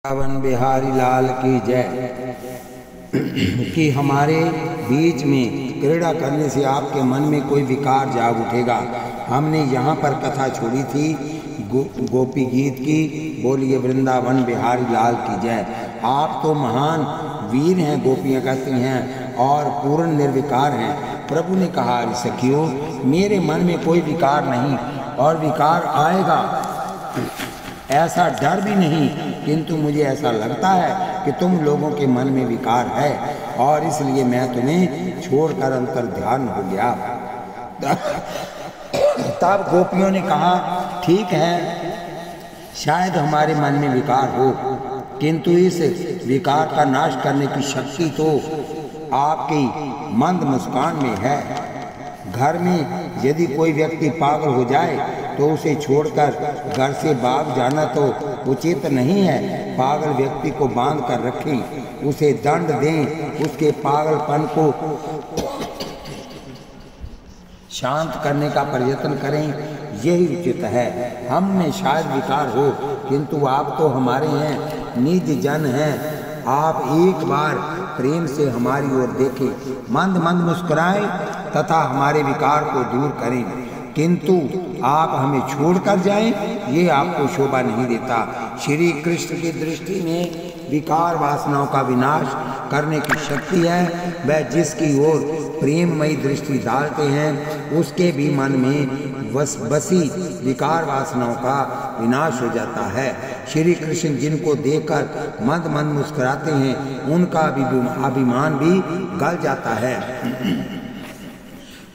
वृंदावन बिहारी लाल की जय। कि हमारे बीच में क्रीड़ा करने से आपके मन में कोई विकार जाग उठेगा। हमने यहाँ पर कथा छोड़ी थी गोपी गीत की। बोलिए वृंदावन बिहारी लाल की जय। आप तो महान वीर हैं, गोपियाँ कहती हैं, और पूर्ण निर्विकार हैं। प्रभु ने कहा, सखियों मेरे मन में कोई विकार नहीं, और विकार आएगा ऐसा डर भी नहीं, किंतु मुझे ऐसा लगता है कि तुम लोगों के मन में विकार है, और इसलिए मैं तुम्हें छोड़कर अंतर ध्यान हो गया। तब गोपियों ने कहा, ठीक है, शायद हमारे मन में विकार हो, किंतु इस विकार का नाश करने की शक्ति तो आपकी मंद मुस्कान में है। घर में यदि कोई व्यक्ति पागल हो जाए तो उसे छोड़कर घर से भाग जाना तो उचित नहीं है। पागल व्यक्ति को बांध कर रखें, उसे दंड दें, उसके पागलपन को शांत करने का प्रयत्न करें, यही उचित है। हम में शायद विकार हो, किंतु आप तो हमारे हैं, निज जन हैं। आप एक बार प्रेम से हमारी ओर देखें, मंद मंद मुस्कुराएं तथा हमारे विकार को दूर करें, किंतु आप हमें छोड़कर जाएं, ये आपको शोभा नहीं देता। श्री कृष्ण की दृष्टि में विकार वासनाओं का विनाश करने की शक्ति है। वह जिसकी ओर प्रेममयी दृष्टि डालते हैं, उसके भी मन में बसी विकार वासनाओं का विनाश हो जाता है। श्री कृष्ण जिनको देखकर मंद मंद मुस्कुराते हैं, उनका अभिमान भी गल जाता है।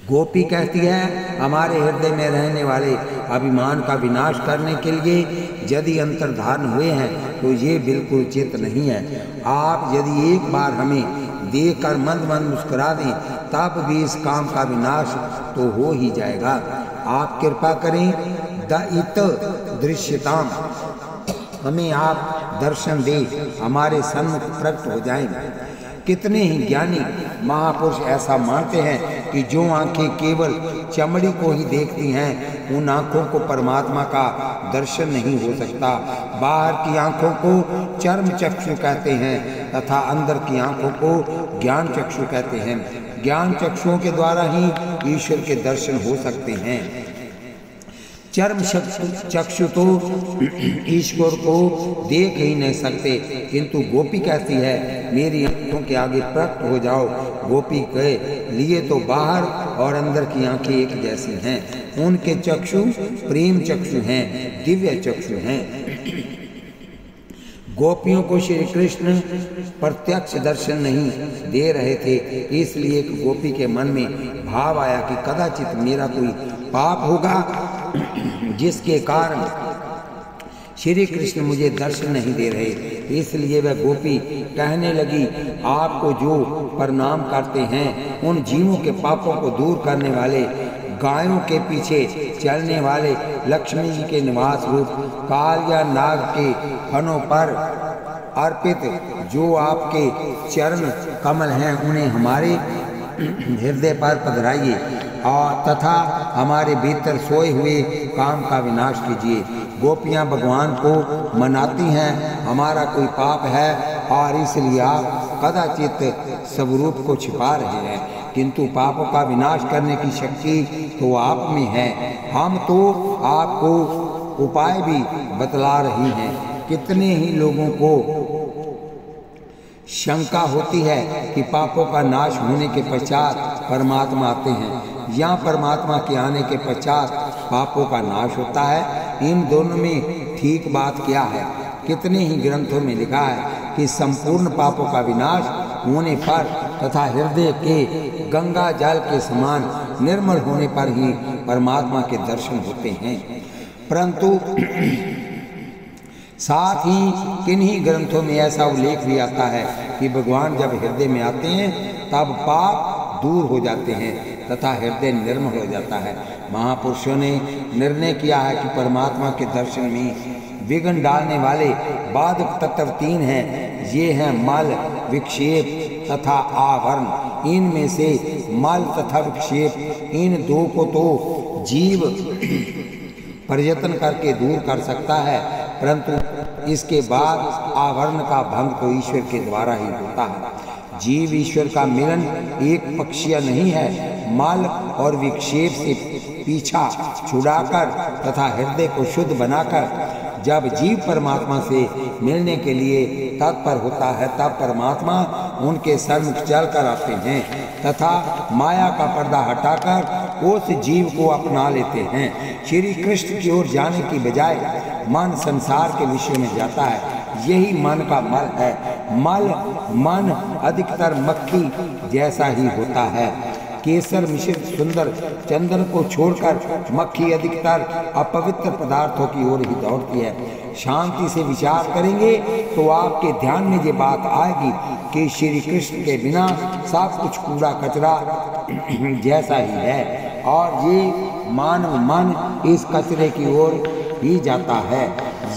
गोपी कहती है, हमारे हृदय में रहने वाले अभिमान का विनाश करने के लिए यदि अंतर्धान हुए हैं तो ये बिल्कुल उचित नहीं है। आप यदि एक बार हमें देखकर मंद मंद मुस्कुरा दें, तब भी इस काम का विनाश तो हो ही जाएगा। आप कृपा करें, दयित दृश्यताम, हमें आप दर्शन दें, हमारे सन्मुख प्रकट हो जाएं। कितने ही ज्ञानी महापुरुष ऐसा मानते हैं कि जो आंखें केवल चमड़ी को ही देखती हैं, उन आंखों को परमात्मा का दर्शन नहीं हो सकता। बाहर की आंखों को चर्म चक्षु कहते हैं तथा अंदर की आंखों को ज्ञान चक्षु कहते हैं। ज्ञान चक्षुओं के द्वारा ही ईश्वर के दर्शन हो सकते हैं। चर्म चक्षु तो ईश्वर को देख ही नहीं सकते, किंतु गोपी कहती है, मेरी आंखों के आगे प्रकट हो जाओ। गोपी के लिए तो बाहर और अंदर की आंखें एक जैसी हैं। उनके चक्षु प्रेम चक्षु हैं, दिव्य चक्षु हैं। गोपियों को श्री कृष्ण प्रत्यक्ष दर्शन नहीं दे रहे थे, इसलिए एक गोपी के मन में भाव आया कि कदाचित मेरा कोई पाप होगा जिसके कारण श्री कृष्ण मुझे दर्शन नहीं दे रहे। इसलिए वह गोपी कहने लगी, आपको जो प्रणाम करते हैं, उन जीवों के पापों को दूर करने वाले, गायों के पीछे चलने वाले लक्ष्मी जी के निवास रूप काल या नाग के फनों पर अर्पित जो आपके चरण कमल हैं, उन्हें हमारे हृदय पर पधराइए और तथा हमारे भीतर सोए हुए काम का विनाश कीजिए। गोपियाँ भगवान को मनाती हैं, हमारा कोई पाप है और इसलिए आप कदाचित स्वरूप को छिपा रहे हैं, किंतु पापों का विनाश करने की शक्ति तो आप में है। हम तो आपको उपाय भी बतला रही हैं। कितने ही लोगों को शंका होती है कि पापों का नाश होने के पश्चात परमात्मा आते हैं, या परमात्मा के आने के पश्चात पापों का नाश होता है। इन दोनों में ठीक बात क्या है? कितने ही ग्रंथों में लिखा है कि संपूर्ण पापों का विनाश होने पर तथा हृदय के गंगा जल के समान निर्मल होने पर ही परमात्मा के दर्शन होते हैं। परंतु साथ ही किन्हीं ग्रंथों में ऐसा उल्लेख भी आता है कि भगवान जब हृदय में आते हैं तब पाप दूर हो जाते हैं तथा हृदय निर्मल हो जाता है। महापुरुषों ने निर्णय किया है कि परमात्मा के दर्शन में विघ्न डालने वाले बाधक तत्व 3 हैं। ये हैं मल, विक्षेप तथा आवरण। इनमें से मल तथा विक्षेप, इन 2 को तो जीव प्रयत्न करके दूर कर सकता है, परंतु इसके बाद आवरण का भंग तो ईश्वर के द्वारा ही होता है। जीव ईश्वर का मिलन एक पक्षीय नहीं है। मल और विक्षेप से पीछा छुड़ाकर तथा हृदय को शुद्ध बनाकर जब जीव परमात्मा से मिलने के लिए तत्पर होता है, तब परमात्मा उनके सन्मुख चलकर आते हैं तथा माया का पर्दा हटाकर उस जीव को अपना लेते हैं। श्री कृष्ण की ओर जाने की बजाय मन संसार के विषय में जाता है। यही मन का मल है। मन अधिकतर मक्खी जैसा ही होता है। केसर मिश्रित सुंदर चंदन को छोड़कर मक्खी अधिकतर अपवित्र पदार्थों की ओर ही दौड़ती है। शांति से विचार करेंगे तो आपके ध्यान में ये बात आएगी कि श्री कृष्ण के बिना सब कुछ कूड़ा कचरा जैसा ही है और ये मानव मन इस कचरे की ओर ही जाता है।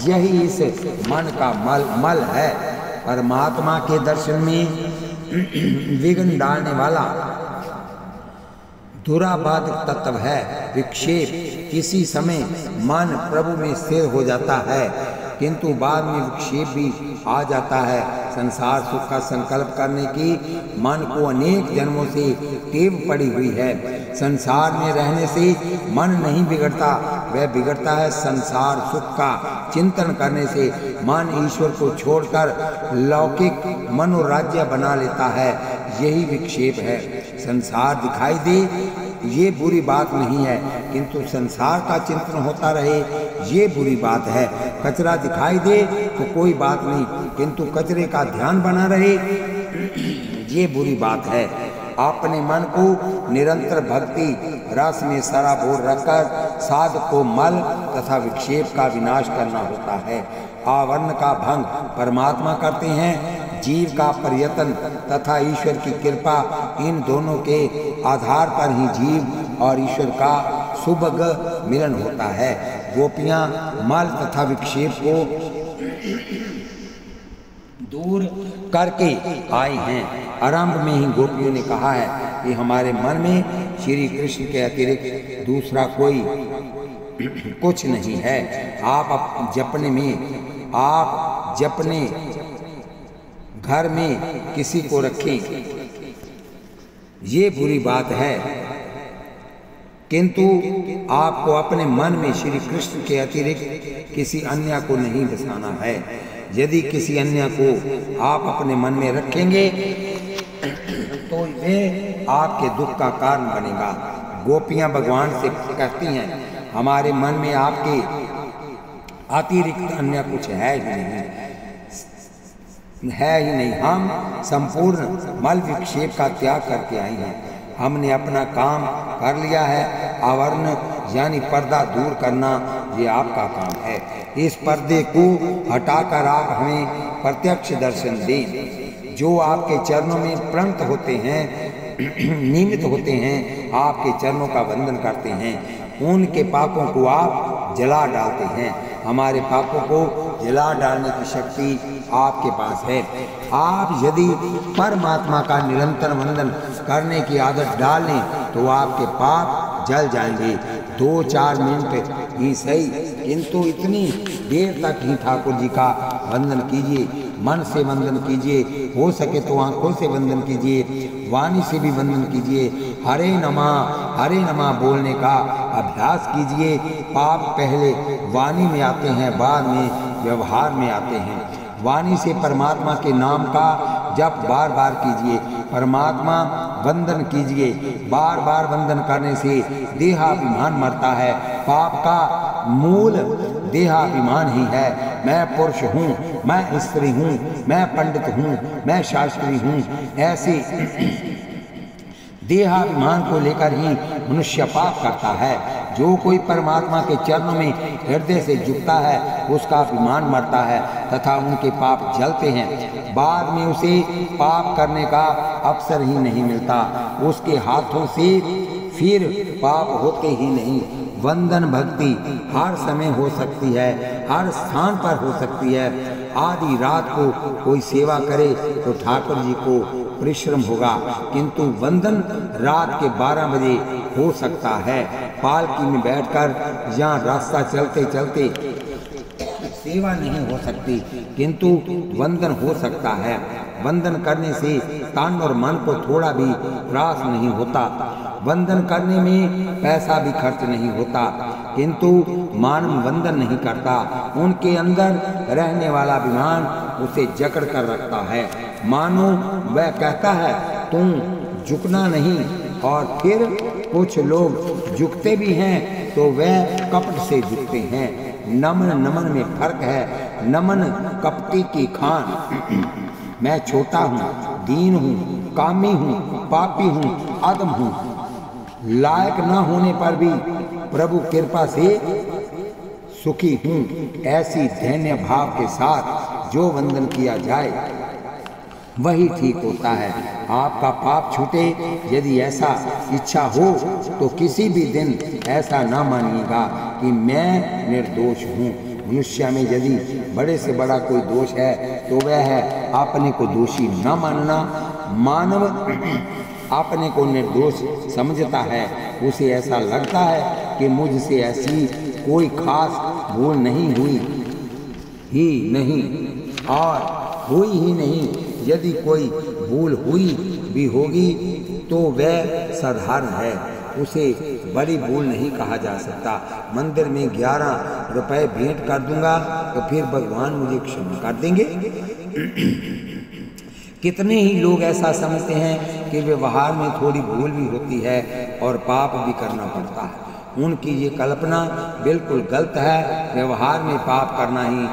यही इस मन का मल है। परमात्मा के दर्शन में विघ्न डालने वाला दुराबाधक तत्व है विक्षेप। किसी समय मन प्रभु में स्थिर हो जाता है किंतु बाद में विक्षेप भी आ जाता है। संसार सुख का संकल्प करने की मन को अनेक जन्मों से टेव पड़ी हुई है। संसार में रहने से मन नहीं बिगड़ता, वह बिगड़ता है संसार सुख का चिंतन करने से। मन ईश्वर को छोड़कर लौकिक मनोराज्य बना लेता है। यही विक्षेप है। संसार दिखाई दे ये बुरी बात नहीं है किंतु संसार का चिंतन होता रहे ये बुरी बात है। कचरा दिखाई दे तो कोई बात नहीं किंतु कचरे का ध्यान बना रहे ये बुरी बात है। अपने मन को निरंतर भक्ति रस में सराबोर रखकर साधक को मल तथा विक्षेप का विनाश करना होता है। आवरण का भंग परमात्मा करते हैं। जीव का प्रयत्न तथा ईश्वर की कृपा, इन दोनों के आधार पर ही जीव और ईश्वर का सुभग मिलन होता है। गोपियां मल तथा विक्षेप को दूर करके आई हैं। आरंभ में ही गोपियों ने कहा है कि हमारे मन में श्री कृष्ण के अतिरिक्त दूसरा कोई कुछ नहीं है। आप जपने घर में किसी को रखें ये बुरी बात है किंतु आपको अपने मन में श्री कृष्ण के अतिरिक्त किसी अन्य को नहीं बसाना है। यदि किसी अन्य को आप अपने मन में रखेंगे तो वे आपके दुख का कारण बनेगा। गोपियां भगवान से कहती हैं हमारे मन में आपके अतिरिक्त अन्य कुछ है ही नहीं। हम संपूर्ण मल विक्षेप का त्याग करके आई हैं। हमने अपना काम कर लिया है। आवरण यानी पर्दा दूर करना ये आपका काम है। इस पर्दे को हटाकर आप हमें प्रत्यक्ष दर्शन दें। जो आपके चरणों में प्रणत होते हैं, नियमित होते हैं, आपके चरणों का वंदन करते हैं, उनके पापों को आप जला डालते हैं। हमारे पापों को जला डालने की शक्ति आपके पास है। आप यदि परमात्मा का निरंतर वंदन करने की आदत डाल लें तो आपके पाप जल जाएंगे। 2-4 मिनट ही सही किंतु इतनी देर तक ही ठाकुर जी का वंदन कीजिए। मन से वंदन कीजिए, हो सके तो आंखों से वंदन कीजिए, वाणी से भी वंदन कीजिए। हरे नमः बोलने का अभ्यास कीजिए। पाप पहले वाणी में आते हैं, बाद में व्यवहार में आते हैं। वाणी से परमात्मा के नाम का जप बार बार कीजिए। परमात्मा वंदन कीजिए। बार बार वंदन करने से देहाभिमान मरता है। पाप का मूल देहाभिमान ही है। मैं पुरुष हूँ, मैं स्त्री हूँ, मैं पंडित हूँ, मैं शास्त्री हूँ। ऐसे देहाभिमान को लेकर ही मनुष्य पाप करता है। जो कोई परमात्मा के चरणों में हृदय से झुकता है उसका अभिमान मरता है तथा उनके पाप जलते हैं। बाद में उसे पाप करने का अवसर ही नहीं मिलता। उसके हाथों से फिर पाप होते ही नहीं। वंदन भक्ति हर समय हो सकती है, हर स्थान पर हो सकती है। आधी रात को कोई सेवा करे तो ठाकुर जी को परिश्रम होगा किंतु वंदन रात के 12 बजे हो सकता है। पालकी में बैठकर यहाँ रास्ता चलते चलते सेवा नहीं हो सकती, किंतु वंदन हो सकता है। वंदन करने से तन और मन को थोड़ा भी त्रास नहीं होता। वंदन करने में पैसा भी खर्च नहीं होता, किंतु मानव वंदन नहीं करता। उनके अंदर रहने वाला अभिमान उसे जकड़ कर रखता है। मानो वह कहता है तुम झुकना नहीं, और फिर कुछ लोग झुकते भी हैं तो वह कपट से झुकते हैं। नमन नमन में फर्क है। नमन कपटी की खान। मैं छोटा हूँ, दीन हूँ, कामी हूँ, पापी हूँ, अधम हूँ, लायक न होने पर भी प्रभु कृपा से सुखी हूँ। ऐसी धन्य भाव के साथ जो वंदन किया जाए वही ठीक होता है। आपका पाप छूटे यदि ऐसा इच्छा हो तो किसी भी दिन ऐसा न मानिएगा कि मैं निर्दोष हूँ। मनुष्य में यदि बड़े से बड़ा कोई दोष है तो वह है अपने को दोषी न मानना। मानव अपने को निर्दोष समझता है। उसे ऐसा लगता है कि मुझसे ऐसी कोई खास भूल नहीं हुई ही नहीं और हुई ही नहीं। यदि कोई भूल हुई भी होगी तो वह साधारण है, उसे बड़ी भूल नहीं कहा जा सकता। मंदिर में 11 रुपए भेंट कर दूंगा तो फिर भगवान मुझे क्षमा कर देंगे। कितने ही लोग ऐसा समझते हैं कि व्यवहार में थोड़ी भूल भी होती है और पाप भी करना पड़ता है। उनकी ये कल्पना बिल्कुल गलत है। व्यवहार में पाप करना ही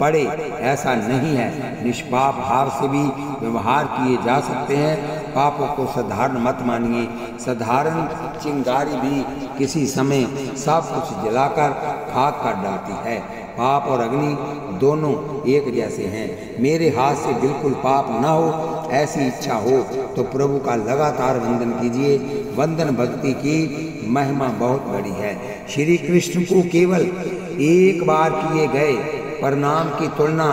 पड़े ऐसा नहीं है। निष्पाप भाव से भी व्यवहार किए जा सकते हैं। पापों को साधारण मत मानिए। साधारण चिंगारी भी किसी समय सब कुछ जलाकर खाक कर डालती है। पाप और अग्नि दोनों एक जैसे हैं। मेरे हाथ से बिल्कुल पाप न हो ऐसी इच्छा हो तो प्रभु का लगातार वंदन कीजिए। वंदन भक्ति की महिमा बहुत बड़ी है। श्री कृष्ण को केवल एक बार किए गए प्रणाम की तुलना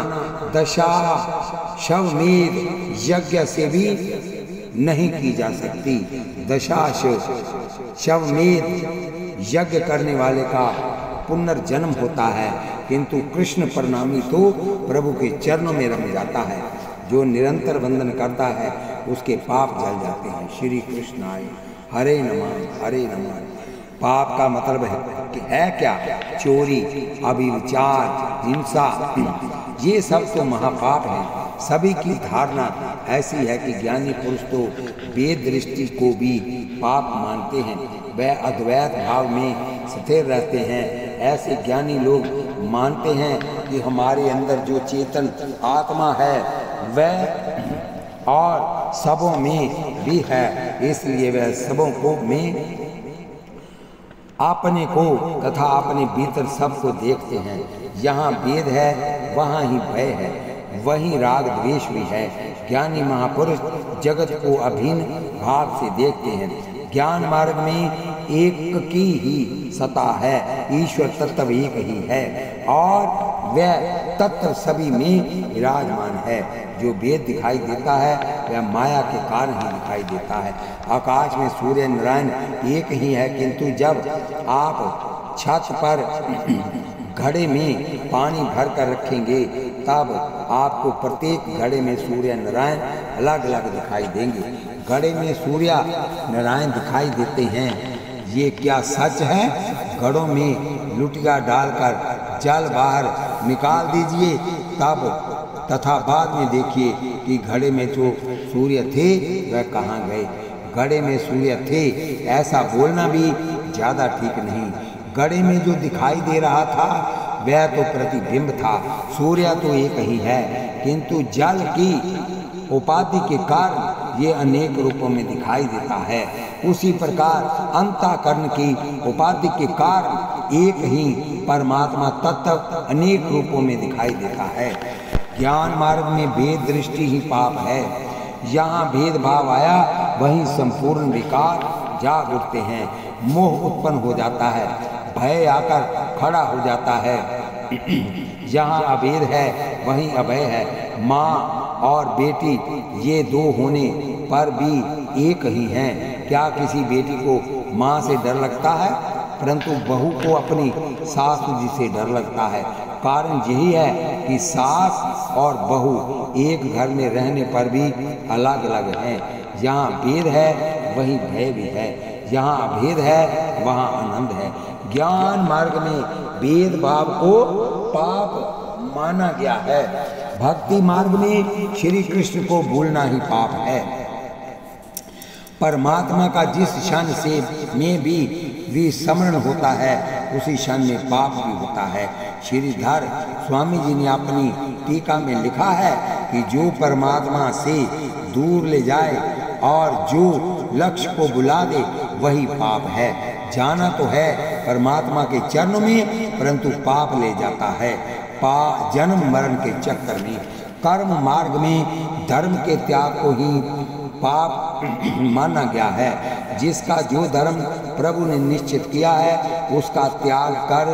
दशाश्वमेध यज्ञ से भी नहीं की जा सकती। दशाश्वमेध यज्ञ करने वाले का पुनर्जन्म होता है, किंतु कृष्ण प्रणामी तो प्रभु के चरणों में रम जाता है। जो निरंतर वंदन करता है उसके पाप जल जाते हैं। श्री कृष्ण आए। हरे नमः हरे नमः। पाप का मतलब है क्या? चोरी, अभिविचार, हिंसा, ये सब तो महापाप हैं। सभी की धारणा ऐसी है कि ज्ञानी पुरुष तो वेद दृष्टि को भी पाप मानते हैं। वह अद्वैत भाव में स्थिर रहते हैं। ऐसे ज्ञानी लोग मानते हैं कि हमारे अंदर जो चेतन आत्मा है वह और सबों में भी है, इसलिए वह सबों को में अपने को तथा अपने भीतर सबको देखते हैं। यहाँ भेद है वहाँ ही भय है, वहीं राग द्वेष भी है। ज्ञानी महापुरुष जगत को अभिन्न भाव से देखते हैं। ज्ञान मार्ग में एक की ही सत्ता है। ईश्वर तत्व एक ही है और वह तत्व सभी में विराजमान है। जो भेद दिखाई देता है वह माया के कारण ही दिखाई देता है। आकाश में सूर्य नारायण एक ही है, किंतु जब आप छत पर घड़े में पानी भर कर रखेंगे तब आपको प्रत्येक घड़े में सूर्य नारायण अलग अलग दिखाई देंगे। घड़े में सूर्य नारायण दिखाई देते हैं, ये क्या सच है? घड़ों में लुटिया डालकर जल बाहर निकाल दीजिए तब तथा बाद में देखिए कि घड़े में जो सूर्य थे वह कहाँ गए। घड़े में सूर्य थे ऐसा बोलना भी ज़्यादा ठीक नहीं। घड़े में जो दिखाई दे रहा था वह तो प्रतिबिंब था। सूर्य तो एक ही है, किंतु जल की उपाधि के कारण ये अनेक रूपों में दिखाई देता है। उसी प्रकार अंतःकरण की उपाधि के कारण एक ही परमात्मा तत्व अनेक रूपों में दिखाई देता है। ज्ञान मार्ग में भेद दृष्टि ही पाप है। यहाँ भेदभाव आया वहीं संपूर्ण विकार जाग उठते हैं। मोह उत्पन्न हो जाता है, भय आकर खड़ा हो जाता है। जहाँ अभेद है वहीं अभय है। माँ और बेटी ये दो होने पर भी एक ही हैं। क्या किसी बेटी को माँ से डर लगता है? परंतु बहू को अपनी सासू जी से डर लगता है। कारण यही है कि सास और बहू एक घर में रहने पर भी अलग अलग हैं। जहाँ भेद है वहीं भय भी है, जहाँ अभेद है वहाँ आनंद है। ज्ञान मार्ग में भेदभाव को पाप माना गया है। भक्ति मार्ग में श्री कृष्ण को भूलना ही पाप है। परमात्मा का जिस क्षण से में भी विस्मरण होता है उसी क्षण में पाप भी होता है। श्रीधर स्वामी जी ने अपनी टीका में लिखा है कि जो परमात्मा से दूर ले जाए और जो लक्ष्य को बुला दे वही पाप है। जाना तो है परमात्मा के चरणों में, परंतु पाप ले जाता है जन्म मरण के चक्कर में। कर्म मार्ग में धर्म के त्याग को ही पाप माना गया है। जिसका जो धर्म प्रभु ने निश्चित किया है उसका त्याग कर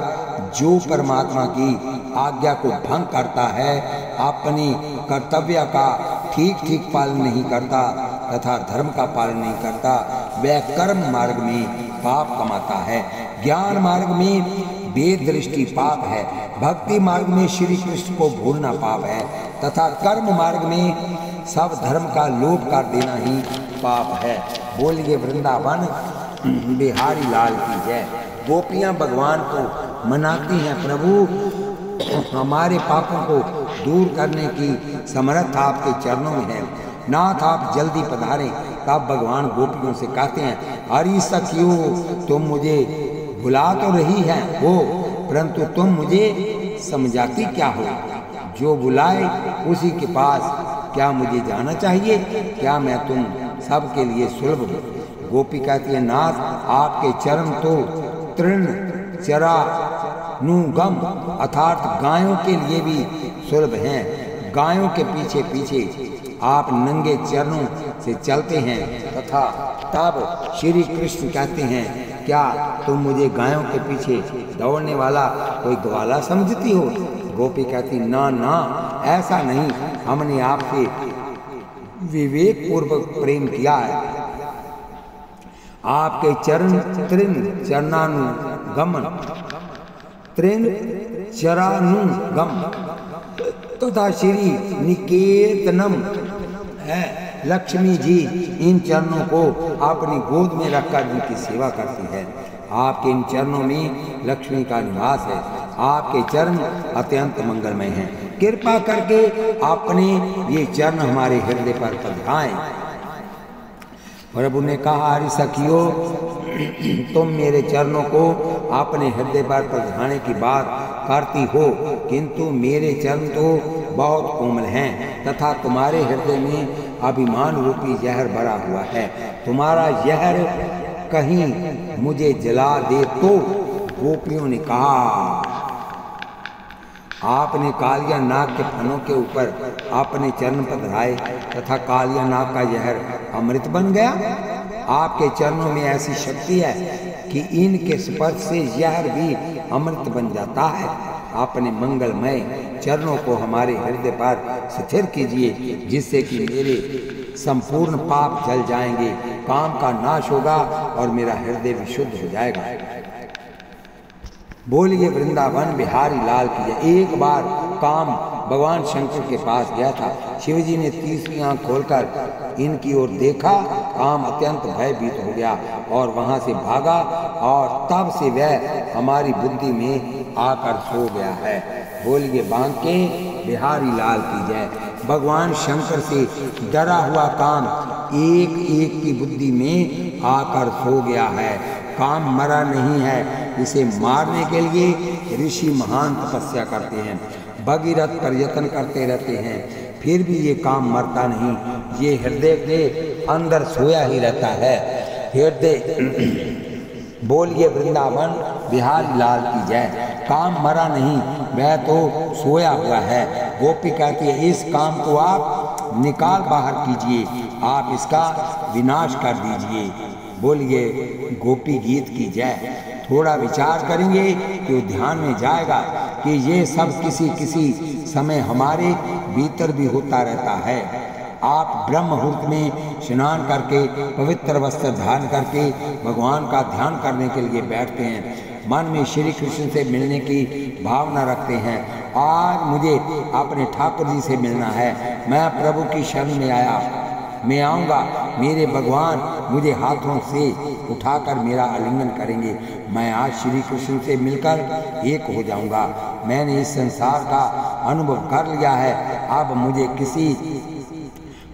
जो परमात्मा की आज्ञा को भंग करता है, अपनी कर्तव्य का ठीक ठीक पालन नहीं करता तथा धर्म का पालन नहीं करता, वह कर्म मार्ग में पाप कमाता है। ज्ञान मार्ग में वेद दृष्टि पाप है, भक्ति मार्ग में श्री कृष्ण को भूलना पाप है तथा कर्म मार्ग में सब धर्म का लोप कर देना ही पाप है। बोलिए वृंदावन बिहारी लाल की जय। गोपियां भगवान को मनाती हैं, प्रभु हमारे पापों को दूर करने की समर्थ आपके चरणों में है, नाथ आप जल्दी पधारें। तब भगवान गोपियों से कहते हैं, हरि सखियो तुम मुझे बुला तो रही हैं वो, परंतु तुम मुझे समझाती क्या हो? जो बुलाए उसी के पास क्या मुझे जाना चाहिए? क्या मैं तुम सबके लिए सुलभ हूँ? गोपी कहती है, नाथ आपके चरण तो तृण चरा नुगम अर्थात गायों के लिए भी सुलभ हैं। गायों के पीछे पीछे आप नंगे चरणों से चलते हैं तथा तब श्री कृष्ण कहते हैं, क्या तुम मुझे गायों के पीछे दौड़ने वाला कोई ग्वाला समझती हो? गोपी कहती, ना ना ऐसा नहीं, हमने आपसे विवेक पूर्वक प्रेम किया है। आपके चरण तृण चरणानुगमन तृण चरानुगम तथा श्री निकेतनम है। लक्ष्मी जी इन चरणों को अपनी गोद में रखकर उनकी सेवा करती है। आपके इन चरणों में लक्ष्मी का निवास है। आपके चरण अत्यंत मंगलमय हैं। कृपा करके अपने ये चरण हमारे हृदय पर पधराएं। प्रभु ने कहा, हरि सखियो तुम मेरे चरणों को अपने हृदय पर पधराने की बात करती हो, किंतु मेरे चरण तो बहुत कोमल हैं तथा तुम्हारे हृदय में अभिमान रूपी जहर भरा हुआ है। तुम्हारा जहर कहीं मुझे जला दे तो। गोपियों ने कहा, आपने कालिया नाग के फनों के ऊपर अपने चरण पधराए तथा कालिया नाग का जहर अमृत बन गया। आपके चरणों में ऐसी शक्ति है कि इनके स्पर्श से जहर भी अमृत बन जाता है। अपने मंगलमय चरणों को हमारे हृदय पर स्थिर कीजिए, जिससे कि मेरे संपूर्ण पाप जल जाएंगे, काम का नाश होगा और मेरा हृदय विशुद्ध हो जाएगा। बोलिए वृंदावन बिहारी लाल की जय। एक बार काम भगवान शंकर के पास गया था। शिवजी ने तीसरी आंख खोलकर इनकी ओर देखा। काम अत्यंत भयभीत हो गया और वहां से भागा और तब से वह हमारी बुद्धि में आकर सो गया है। बोलिए बांके बिहारी लाल की जय। भगवान शंकर से डरा हुआ काम एक एक की बुद्धि में आकर सो गया है। काम मरा नहीं है, इसे मारने के लिए ऋषि महान तपस्या करते हैं, भगीरथ प्रयत्न करते रहते हैं, फिर भी ये काम मरता नहीं। ये हृदय के अंदर सोया ही रहता है। हृदय बोलिए वृंदावन बिहारी लाल की जय। काम मरा नहीं, वह तो सोया हुआ है। गोपी कहती है, इस काम को आप निकाल बाहर कीजिए, आप इसका विनाश कर दीजिए। बोलिए गोपी गीत की जय। थोड़ा विचार करेंगे तो ध्यान में जाएगा कि ये सब किसी किसी समय हमारे भीतर भी होता रहता है। आप ब्रह्म मुहूर्त में स्नान करके पवित्र वस्त्र धारण करके भगवान का ध्यान करने के लिए बैठते हैं, मन में श्री कृष्ण से मिलने की भावना रखते हैं आज मुझे अपने ठाकुर जी से मिलना है। मैं प्रभु की शरण में आया, मैं आऊँगा, मेरे भगवान मुझे हाथों से उठाकर मेरा आलिंगन करेंगे। मैं आज श्री कृष्ण से मिलकर एक हो जाऊँगा। मैंने इस संसार का अनुभव कर लिया है, अब मुझे किसी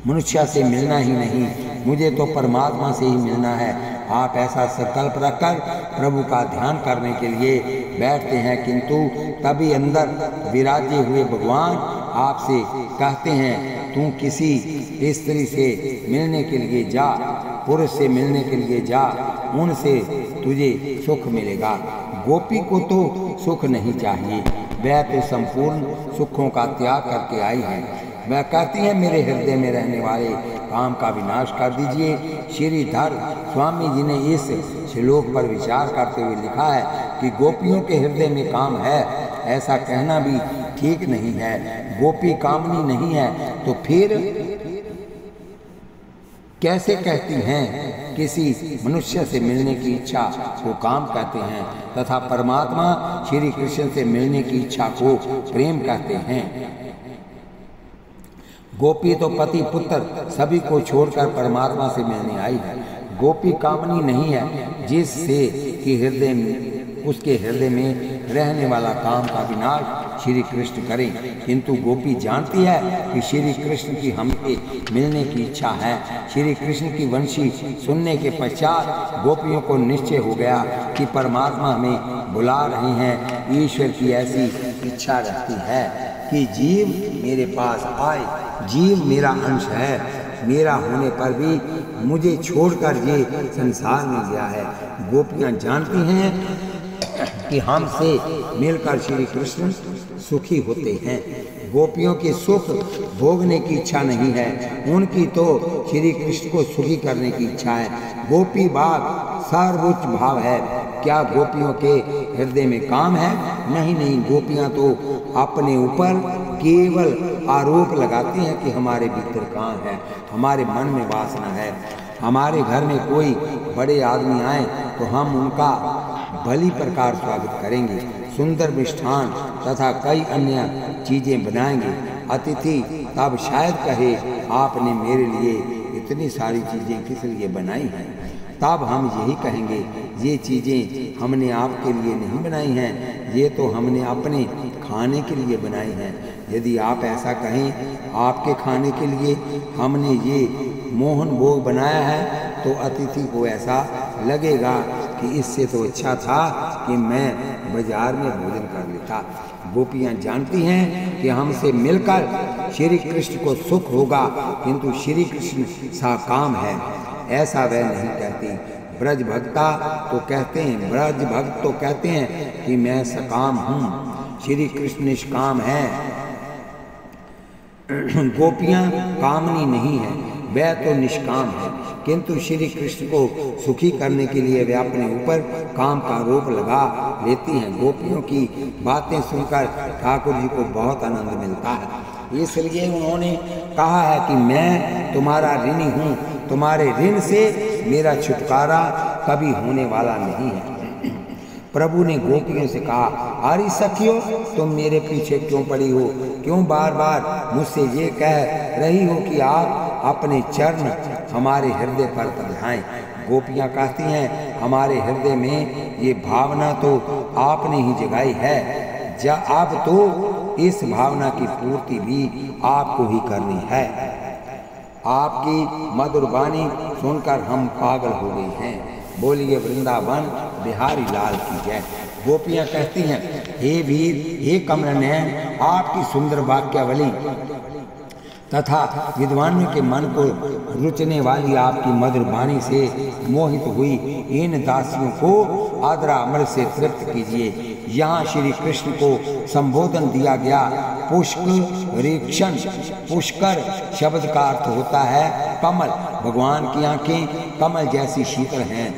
मनुष्य से मिलना ही नहीं, मुझे तो परमात्मा से ही मिलना है। आप ऐसा संकल्प रखकर प्रभु का ध्यान करने के लिए बैठते हैं, किंतु तभी अंदर विराजे हुए भगवान आपसे कहते हैं, तू किसी स्त्री से मिलने के लिए जा, पुरुष से मिलने के लिए जा, उनसे तुझे सुख मिलेगा। गोपी को तो सुख नहीं चाहिए, वह तो संपूर्ण सुखों का त्याग करके आई है। वह कहती है, मेरे हृदय में रहने वाले काम का विनाश कर दीजिए। श्रीधर स्वामी जी ने इस श्लोक पर विचार करते हुए लिखा है कि गोपियों के हृदय में काम है, ऐसा कहना भी ठीक नहीं है। गोपी कामनी नहीं है तो फिर कैसे कहती हैं? किसी मनुष्य से मिलने की इच्छा को काम कहते हैं तथा परमात्मा श्री कृष्ण से मिलने की इच्छा को प्रेम कहते हैं। गोपी तो पति पुत्र सभी को छोड़कर परमात्मा से मिलने आई है। गोपी कामनी नहीं है जिससे कि हृदय में, उसके हृदय में रहने वाला काम का विनाश श्री कृष्ण करें, किंतु गोपी जानती है कि श्री कृष्ण की हमसे मिलने की इच्छा है। श्री कृष्ण की वंशी सुनने के पश्चात गोपियों को निश्चय हो गया कि परमात्मा हमें बुला रहे हैं। ईश्वर की ऐसी इच्छा रहती है कि जीव मेरे पास आए, जीव मेरा अंश है, मेरा होने पर भी मुझे छोड़कर ये संसार में गया है। गोपियाँ जानती हैं कि हमसे मिलकर श्री कृष्ण सुखी होते हैं। गोपियों की सुख भोगने की इच्छा नहीं है, उनकी तो श्री कृष्ण को सुखी करने की इच्छा है। गोपी भाव सर्वोच्च भाव है। क्या गोपियों के हृदय में काम है? नहीं नहीं, गोपियाँ तो अपने ऊपर केवल आरोप लगाती हैं कि हमारे भीतर काम है, हमारे मन में वासना है। हमारे घर में कोई बड़े आदमी आए तो हम उनका भली प्रकार स्वागत करेंगे, सुंदर मिष्ठान तथा कई अन्य चीज़ें बनाएंगे। अतिथि तब शायद कहे, आपने मेरे लिए इतनी सारी चीज़ें किस लिए बनाई हैं? तब हम यही कहेंगे, ये चीज़ें हमने आपके लिए नहीं बनाई हैं, ये तो हमने अपने खाने के लिए बनाई हैं। यदि आप ऐसा कहें, आपके खाने के लिए हमने ये मोहन भोग बनाया है, तो अतिथि को ऐसा लगेगा कि इससे तो अच्छा था कि मैं बाजार में भोजन कर लेता। गोपियाँ जानती हैं कि हमसे मिलकर श्री कृष्ण को सुख होगा, किंतु श्री कृष्ण सा काम है, ऐसा वह नहीं कहती। ब्रज भक्ता तो कहते हैं, ब्रज भक्त तो कहते हैं कि मैं सकाम हूँ, श्री कृष्ण निष्काम है। गोपियाँ कामनी नहीं है, वह तो निष्काम है, किंतु श्री कृष्ण को सुखी करने के लिए वे अपने ऊपर काम का आरोप लगा लेती हैं। गोपियों की बातें सुनकर ठाकुर जी को बहुत आनंद मिलता है, इसलिए उन्होंने कहा है कि मैं तुम्हारा ऋणी हूँ, तुम्हारे ऋण से मेरा छुटकारा कभी होने वाला नहीं है। प्रभु ने गोपियों से कहा, अरे सखियो, तुम मेरे पीछे क्यों पड़ी हो? क्यों बार बार मुझसे ये कह रही हो कि आप अपने चरण हमारे हृदय पर तबलाएं? गोपियाँ कहती हैं, हमारे हृदय में ये भावना तो आपने ही जगाई है, अब तो इस भावना की पूर्ति भी आपको ही करनी है। आपकी मधुर वाणी सुनकर हम पागल हो गए हैं। बोलिए वृंदावन बिहारी लाल की जय। गोपियाँ कहती हैं, हे वीर, हे कमल नयन, आपकी सुंदर वाक्यावली तथा विद्वानों के मन को रुचने वाली आपकी मधुर वाणी से मोहित हुई इन दासियों को आदरा अमृत से तृप्त कीजिए। यहाँ श्री कृष्ण को संबोधन दिया गया। पुष्करीक्षण, पुष्कर शब्द का अर्थ होता है कमल। भगवान की आंखें कमल जैसी शीतल हैं,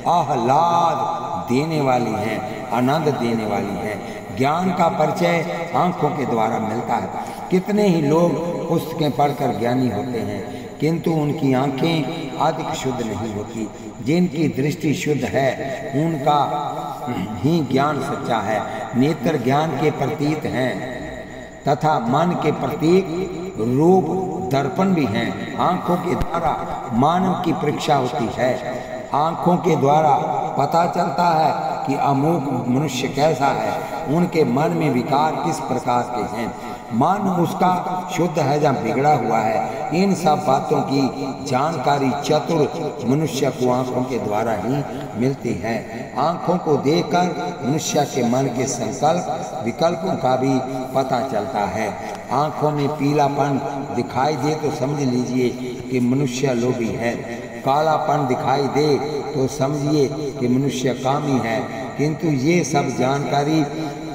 आह्लाद देने वाली हैं, आनंद देने वाली हैं। ज्ञान का परिचय आंखों के द्वारा मिलता है। कितने ही लोग पुस्तकें पढ़कर ज्ञानी होते हैं, किंतु उनकी आंखें अधिक शुद्ध नहीं होती। जिनकी दृष्टि शुद्ध है उनका ही ज्ञान सच्चा है। नेत्र ज्ञान के प्रतीत हैं, तथा मन के प्रत्येक रूप दर्पण भी हैं। आंखों के द्वारा मानव की परीक्षा होती है। आंखों के द्वारा पता चलता है कि अमुक मनुष्य कैसा है, उनके मन में विकार किस प्रकार के हैं, मन उसका शुद्ध है या बिगड़ा हुआ है। इन सब बातों की जानकारी चतुर मनुष्य को आंखों के द्वारा ही मिलती है। आंखों को देखकर मनुष्य के मन के संकल्प विकल्पों का भी पता चलता है। आंखों में पीलापन दिखाई दे तो समझ लीजिए कि मनुष्य लोभी है। कालापन दिखाई दे तो समझिए कि मनुष्य कामी है। किंतु ये सब जानकारी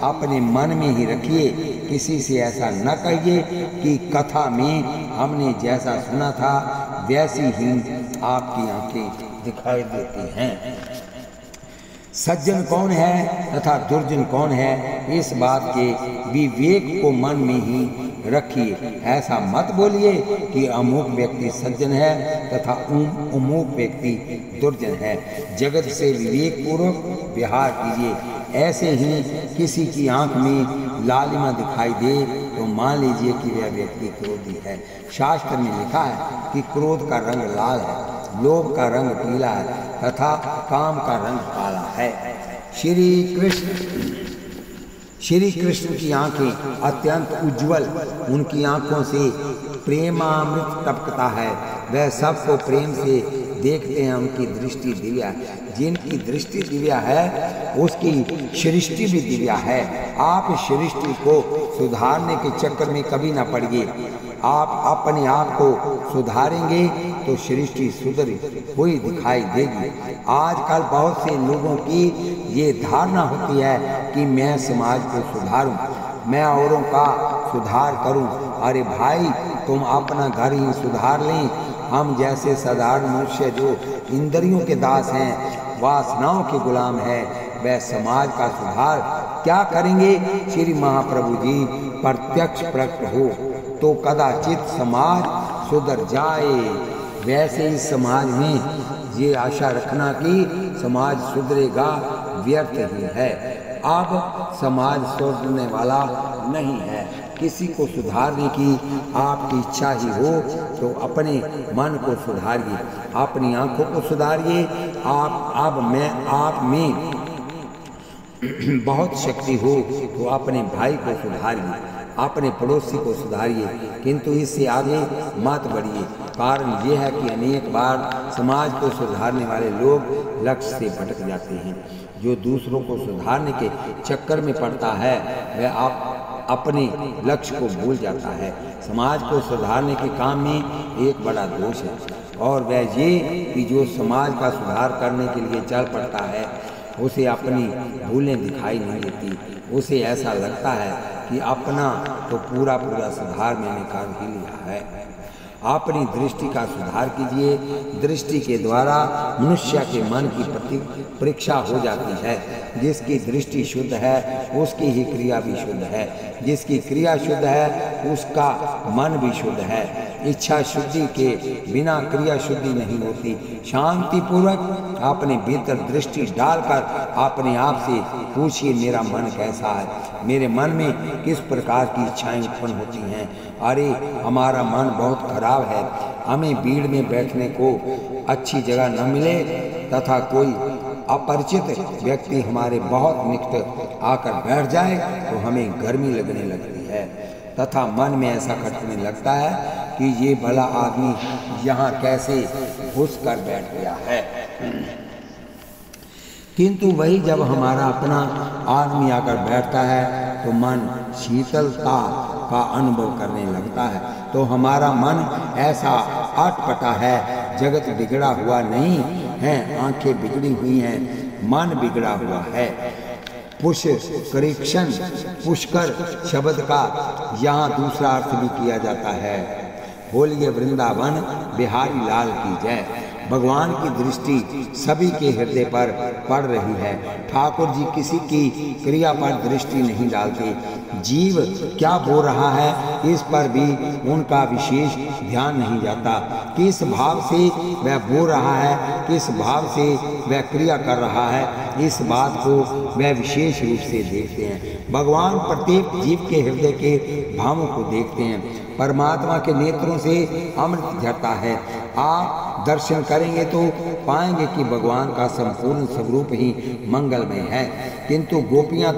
अपने मन में ही रखिए, किसी से ऐसा न कहिए कि कथा में हमने जैसा सुना था वैसी ही आपकी आंखें दिखाई देती हैं। सज्जन कौन है तथा दुर्जन कौन है, इस बात के विवेक को मन में ही रखिए। ऐसा मत बोलिए कि अमुक व्यक्ति सज्जन है तथा अमुक व्यक्ति दुर्जन है। जगत से विवेक पूर्वक व्यवहार कीजिए। ऐसे ही किसी की आंख में लालिमा दिखाई दे तो मान लीजिए कि वह व्यक्ति क्रोधी है। शास्त्र में लिखा है कि क्रोध का रंग लाल है, लोभ का रंग पीला है तथा काम का रंग काला है। श्री कृष्ण की आंखें अत्यंत उज्जवल, उनकी आंखों से प्रेमामृत टपकता है। वह सबको प्रेम से देखते हैं। उनकी दृष्टि दिव्या है। जिनकी दृष्टि दिव्या है उसकी सृष्टि भी दिव्या है। आप सृष्टि को सुधारने के चक्कर में कभी ना पड़िए। आप अपने आप को सुधारेंगे तो सृष्टि सुधरी हुई दिखाई देगी। आजकल बहुत से लोगों की ये धारणा होती है कि मैं समाज को सुधारूं, मैं औरों का सुधार करूं। अरे भाई, तुम अपना घर ही सुधार लें। हम जैसे साधारण मनुष्य जो इंद्रियों के दास हैं, वासनाओं के गुलाम हैं, वह समाज का सुधार क्या करेंगे। श्री महाप्रभु जी प्रत्यक्ष प्रकट हो तो कदाचित समाज सुधर जाए। वैसे इस समाज में ये आशा रखना कि समाज सुधरेगा व्यर्थ ही है। अब समाज सुधरने वाला नहीं है। किसी को सुधारने की आपकी इच्छा ही हो तो अपने मन को सुधारिए, अपनी आंखों को सुधारिए। आप में बहुत शक्ति हो तो अपने भाई को सुधारिए, अपने पड़ोसी को सुधारिए, किंतु इससे आगे मत बढ़िए। कारण यह है कि अनेक बार समाज को सुधारने वाले लोग लक्ष्य से भटक जाते हैं। जो दूसरों को सुधारने के चक्कर में पड़ता है वह अपने लक्ष्य को भूल जाता है। समाज को सुधारने के काम में एक बड़ा दोष है और वह ये कि जो समाज का सुधार करने के लिए चल पड़ता है उसे अपनी भूलें दिखाई नहीं देती। उसे ऐसा लगता है कि अपना तो पूरा सुधार मैंने कर ही लिया है। अपनी दृष्टि का सुधार कीजिए। दृष्टि के द्वारा मनुष्य के मन की परीक्षा हो जाती है। जिसकी दृष्टि शुद्ध है उसकी ही क्रिया भी शुद्ध है। जिसकी क्रिया शुद्ध है उसका मन भी शुद्ध है। इच्छा शुद्धि के बिना क्रिया शुद्धि नहीं होती। शांति पूर्वक अपने भीतर दृष्टि डालकर अपने आप से पूछिए, मेरा मन कैसा है, मेरे मन में किस प्रकार की इच्छाएं उत्पन्न होती हैं। अरे हमारा मन बहुत खराब है, हमें भीड़ में बैठने को अच्छी जगह न मिले तथा कोई अपरिचित व्यक्ति हमारे बहुत निकट आकर बैठ जाए तो हमें गर्मी लगने लगती है तथा मन में ऐसा खटकने लगता है कि ये भला आदमी यहाँ कैसे घुस कर बैठ गया है। किंतु वही जब हमारा अपना आदमी आकर बैठता है तो मन शीतलता का अनुभव करने लगता है। तो हमारा मन ऐसा अटपटा है। जगत बिगड़ा हुआ नहीं है, आंखें बिगड़ी हुई हैं, मन बिगड़ा हुआ है। पुष्कर शब्द का यहाँ दूसरा अर्थ भी किया जाता है। बोलिए वृंदावन बिहारी लाल की जय। भगवान की दृष्टि सभी के हृदय पर पड़ रही है। ठाकुर जी किसी की क्रिया पर दृष्टि नहीं डालते, जीव क्या बोल रहा है इस पर भी उनका विशेष ध्यान नहीं जाता। किस भाव से वह बोल रहा है, किस भाव से वह क्रिया कर रहा है, इस बात को वह विशेष रूप से देखते हैं। भगवान प्रत्येक जीव के हृदय के भावों को देखते हैं। परमात्मा के नेत्रों से अमृत झरता है। आप दर्शन करेंगे तो पाएंगे कि भगवान का संपूर्ण स्वरूप ही मंगलमय है। किंतु गोपियां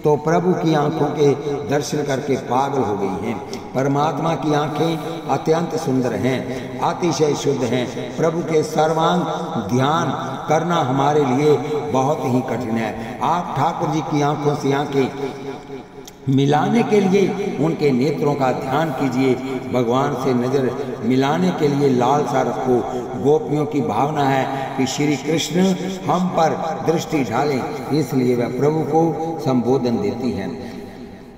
तो प्रभु की आंखों के दर्शन करके पागल हो गई हैं। परमात्मा की आंखें अत्यंत सुंदर हैं, अतिशय शुद्ध हैं। प्रभु के सर्वांग ध्यान करना हमारे लिए बहुत ही कठिन है। आप ठाकुर जी की आंखों से आंखें मिलाने के लिए उनके नेत्रों का ध्यान कीजिए। भगवान से नजर मिलाने के लिए लालसा रखो। गोपियों की भावना है कि श्री कृष्ण हम पर दृष्टि डालें, इसलिए वह प्रभु को संबोधन देती हैं।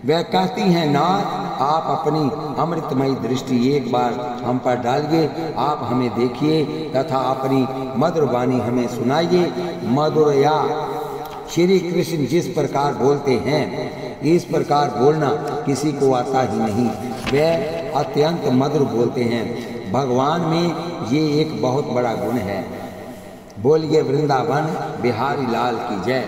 वह कहती हैं, नाथ आप अपनी अमृतमयी दृष्टि एक बार हम पर डालिए, आप हमें देखिए तथा अपनी मधुर वाणी हमें सुनाइए। मधुरया श्री कृष्ण जिस प्रकार बोलते हैं इस प्रकार बोलना किसी को आता ही नहीं। वह अत्यंत मधुर बोलते हैं। भगवान में ये एक बहुत बड़ा गुण है। बोलिए वृंदावन बिहारी लाल की जय।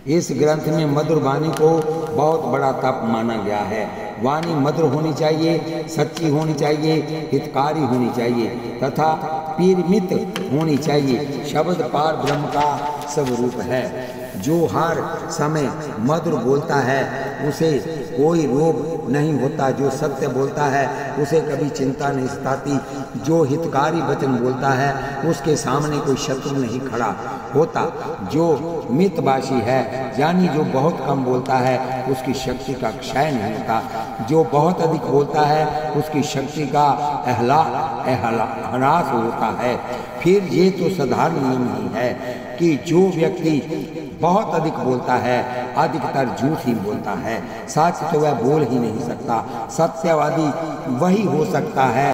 इस ग्रंथ में मधुर वाणी को बहुत बड़ा तप माना गया है। वाणी मधुर होनी चाहिए, सच्ची होनी चाहिए, हितकारी होनी चाहिए तथा पीरमित होनी चाहिए। शब्द पार ब्रह्म का स्वरूप है। जो हर समय मधुर बोलता है उसे कोई रोग नहीं होता। जो सत्य बोलता है उसे कभी चिंता नहीं सताती। जो हितकारी वचन बोलता है उसके सामने कोई शत्रु नहीं खड़ा होता। जो मितभाषी है यानी जो बहुत कम बोलता है उसकी शक्ति का क्षय नहीं होता। जो बहुत अधिक बोलता है उसकी शक्ति का ह्रास होता है। फिर ये तो साधारण नियम ही है कि जो व्यक्ति बहुत अधिक बोलता है अधिकतर झूठ ही बोलता है। सच तो वह बोल ही नहीं सकता। सत्यवादी वही हो सकता है